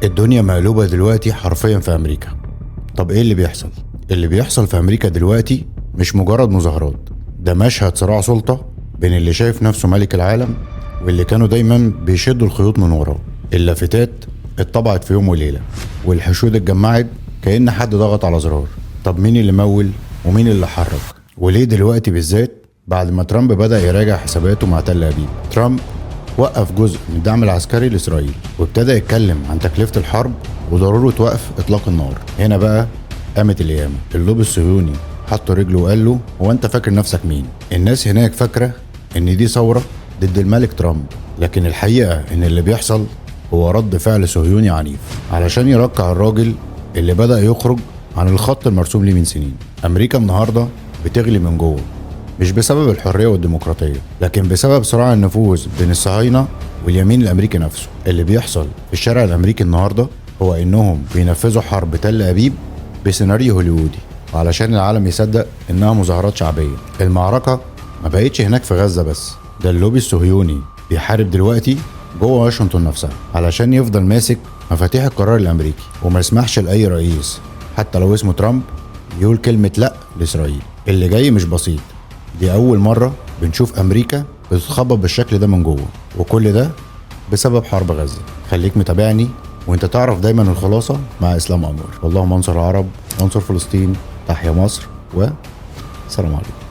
الدنيا مقلوبة دلوقتي حرفيا في أمريكا. طب إيه اللي بيحصل؟ اللي بيحصل في أمريكا دلوقتي مش مجرد مظاهرات، ده مشهد صراع سلطة بين اللي شايف نفسه ملك العالم واللي كانوا دايما بيشدوا الخيوط من وراه. اللافتات اتطبعت في يوم وليلة، والحشود اتجمعت كأن حد ضغط على زرار. طب مين اللي مول ومين اللي حرك؟ وليه دلوقتي بالذات بعد ما ترامب بدأ يراجع حساباته مع تل أبيب؟ ترامب وقف جزء من الدعم العسكري لإسرائيل وابتدى يتكلم عن تكلفة الحرب وضرورة وقف إطلاق النار. هنا بقى قامت القيامة. اللوبي الصهيوني حط رجله وقال له: هو أنت فاكر نفسك مين؟ الناس هناك فاكرة إن دي ثورة ضد الملك ترامب، لكن الحقيقة إن اللي بيحصل هو رد فعل صهيوني عنيف علشان يركع الراجل اللي بدأ يخرج عن الخط المرسوم ليه من سنين. أمريكا النهاردة بتغلي من جوه، مش بسبب الحرية والديمقراطية، لكن بسبب صراع النفوذ بين الصهاينة واليمين الأمريكي نفسه. اللي بيحصل في الشارع الأمريكي النهاردة هو إنهم بينفذوا حرب تل أبيب بسيناريو هوليوودي علشان العالم يصدق إنها مظاهرات شعبية. المعركة ما بقتش هناك في غزة بس، ده اللوبي الصهيوني بيحارب دلوقتي جوه واشنطن نفسها علشان يفضل ماسك مفاتيح القرار الأمريكي وما يسمحش لأي رئيس حتى لو اسمه ترامب يقول كلمة لأ لإسرائيل. اللي جاي مش بسيط، دي أول مرة بنشوف أمريكا بتتخبط بالشكل ده من جوه، وكل ده بسبب حرب غزة. خليك متابعني وانت تعرف دايما الخلاصة مع إسلام أنور. اللهم انصر العرب وانصر فلسطين. تحيا مصر، والسلام عليكم.